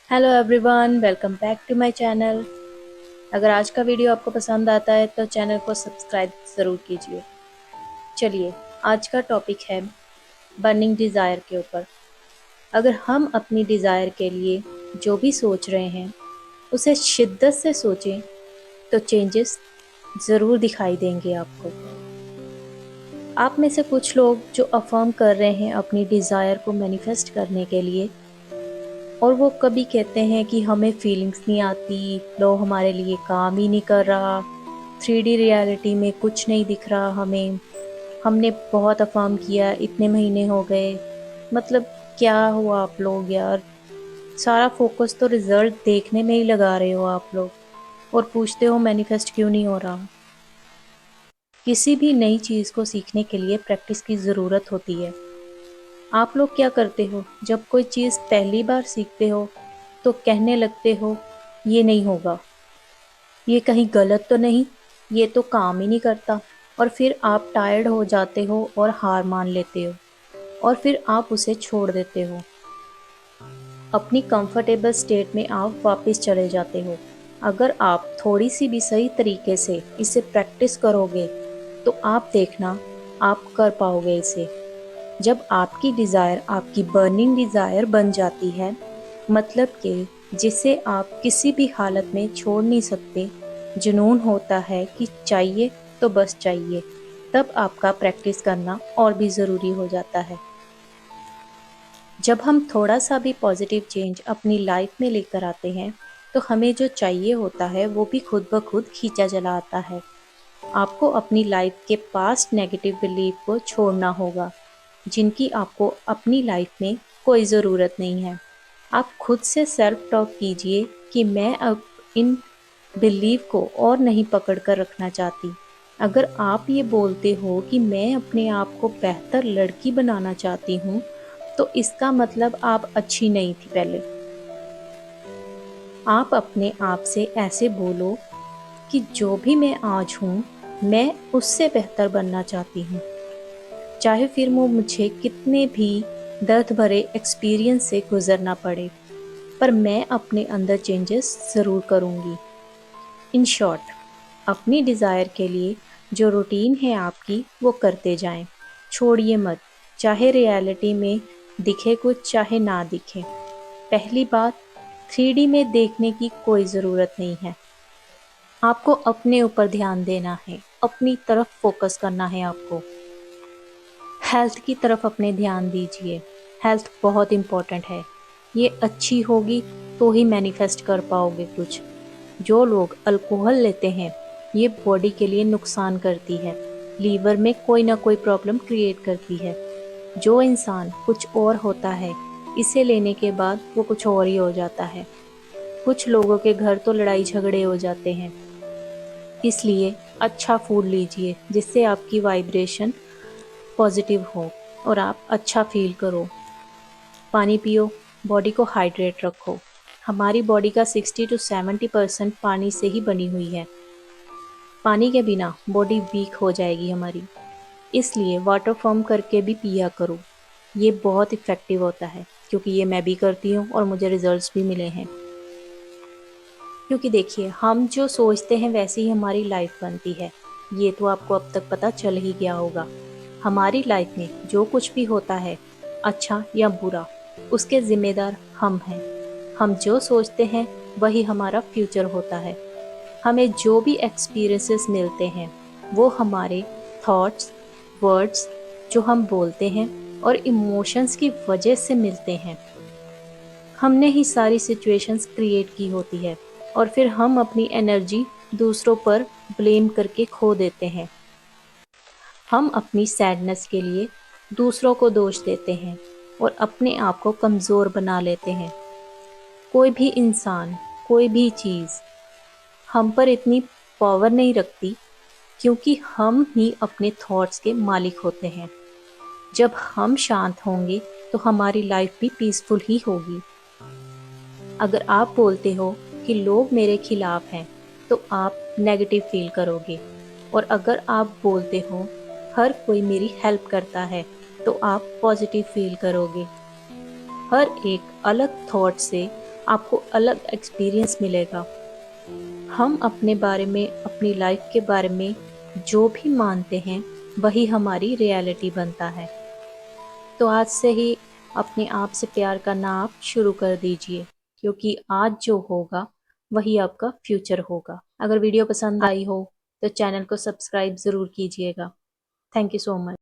Hello everyone, welcome back to my channel. अगर आज का वीडियो आपको पसंद आता है तो चैनल को सब्सक्राइब ज़रूर कीजिए। चलिए, आज का टॉपिक है बर्निंग डिज़ायर के ऊपर। अगर हम अपनी डिज़ायर के लिए जो भी सोच रहे हैं उसे शिद्दत से सोचें तो चेंजेस ज़रूर दिखाई देंगे आपको। आप में से कुछ लोग जो अफर्म कर रहे हैं अपनी डिज़ायर को मैनिफेस्ट करने के लिए, और वो कभी कहते हैं कि हमें फीलिंग्स नहीं आती, लो हमारे लिए काम ही नहीं कर रहा, 3D रियलिटी में कुछ नहीं दिख रहा हमें, हमने बहुत अफर्म किया, इतने महीने हो गए, मतलब क्या हुआ आप लोग यार, सारा फोकस तो रिजल्ट देखने में ही लगा रहे हो आप लोग, और पूछते हो मैनिफेस्ट क्यों नहीं हो रहा। किसी भी नई चीज़ को सीखने के लिए प्रैक्टिस की ज़रूरत होती है। आप लोग क्या करते हो जब कोई चीज़ पहली बार सीखते हो तो कहने लगते हो ये नहीं होगा, ये कहीं गलत तो नहीं, ये तो काम ही नहीं करता, और फिर आप टायर्ड हो जाते हो और हार मान लेते हो और फिर आप उसे छोड़ देते हो। अपनी कंफर्टेबल स्टेट में आप वापस चले जाते हो। अगर आप थोड़ी सी भी सही तरीके से इसे प्रैक्टिस करोगे तो आप देखना, आप कर पाओगे इसे। जब आपकी डिज़ायर आपकी बर्निंग डिज़ायर बन जाती है, मतलब कि जिसे आप किसी भी हालत में छोड़ नहीं सकते, जुनून होता है कि चाहिए तो बस चाहिए, तब आपका प्रैक्टिस करना और भी ज़रूरी हो जाता है। जब हम थोड़ा सा भी पॉजिटिव चेंज अपनी लाइफ में लेकर आते हैं तो हमें जो चाहिए होता है वो भी खुद ब खुद खींचा चला आता है। आपको अपनी लाइफ के पास्ट नेगेटिव बिलीफ को छोड़ना होगा, जिनकी आपको अपनी लाइफ में कोई ज़रूरत नहीं है। आप खुद से सेल्फ टॉक कीजिए कि मैं अब इन बिलीव को और नहीं पकड़ कर रखना चाहती। अगर आप ये बोलते हो कि मैं अपने आप को बेहतर लड़की बनाना चाहती हूँ, तो इसका मतलब आप अच्छी नहीं थी पहले। आप अपने आप से ऐसे बोलो कि जो भी मैं आज हूँ, मैं उससे बेहतर बनना चाहती हूँ। चाहे फिर वो मुझे कितने भी दर्द भरे एक्सपीरियंस से गुजरना पड़े, पर मैं अपने अंदर चेंजेस ज़रूर करूँगी। इन शॉर्ट, अपनी डिज़ायर के लिए जो रूटीन है आपकी वो करते जाएं, छोड़िए मत, चाहे रियलिटी में दिखे कुछ चाहे ना दिखे। पहली बात, 3D में देखने की कोई ज़रूरत नहीं है। आपको अपने ऊपर ध्यान देना है, अपनी तरफ फोकस करना है आपको। हेल्थ की तरफ अपने ध्यान दीजिए। हेल्थ बहुत इम्पोर्टेंट है। ये अच्छी होगी तो ही मैनिफेस्ट कर पाओगे कुछ। जो लोग अल्कोहल लेते हैं, ये बॉडी के लिए नुकसान करती है, लीवर में कोई ना कोई प्रॉब्लम क्रिएट करती है। जो इंसान कुछ और होता है, इसे लेने के बाद वो कुछ और ही हो जाता है। कुछ लोगों के घर तो लड़ाई झगड़े हो जाते हैं। इसलिए अच्छा फूड लीजिए जिससे आपकी वाइब्रेशन पॉजिटिव हो और आप अच्छा फील करो। पानी पियो, बॉडी को हाइड्रेट रखो। हमारी बॉडी का 60 to 70% पानी से ही बनी हुई है। पानी के बिना बॉडी वीक हो जाएगी हमारी, इसलिए वाटर फॉर्म करके भी पिया करो। ये बहुत इफ़ेक्टिव होता है, क्योंकि ये मैं भी करती हूँ और मुझे रिजल्ट्स भी मिले हैं। क्योंकि देखिए, हम जो सोचते हैं वैसे ही हमारी लाइफ बनती है। ये तो आपको अब तक पता चल ही गया होगा। हमारी लाइफ में जो कुछ भी होता है, अच्छा या बुरा, उसके ज़िम्मेदार हम हैं। हम जो सोचते हैं वही हमारा फ्यूचर होता है। हमें जो भी एक्सपीरियंसेस मिलते हैं वो हमारे थॉट्स, वर्ड्स जो हम बोलते हैं और इमोशंस की वजह से मिलते हैं। हमने ही सारी सिचुएशंस क्रिएट की होती है और फिर हम अपनी एनर्जी दूसरों पर ब्लेम करके खो देते हैं। हम अपनी सैडनेस के लिए दूसरों को दोष देते हैं और अपने आप को कमज़ोर बना लेते हैं। कोई भी इंसान, कोई भी चीज़ हम पर इतनी पावर नहीं रखती, क्योंकि हम ही अपने थॉट्स के मालिक होते हैं। जब हम शांत होंगे तो हमारी लाइफ भी पीसफुल ही होगी। अगर आप बोलते हो कि लोग मेरे खिलाफ हैं, तो आप नेगेटिव फील करोगे, और अगर आप बोलते हो हर कोई मेरी हेल्प करता है, तो आप पॉजिटिव फील करोगे। हर एक अलग थॉट से आपको अलग एक्सपीरियंस मिलेगा। हम अपने बारे में, अपनी लाइफ के बारे में जो भी मानते हैं वही हमारी रियलिटी बनता है। तो आज से ही अपने आप से प्यार करना आप शुरू कर दीजिए, क्योंकि आज जो होगा वही आपका फ्यूचर होगा। अगर वीडियो पसंद आई हो तो चैनल को सब्सक्राइब ज़रूर कीजिएगा। Thank you so much.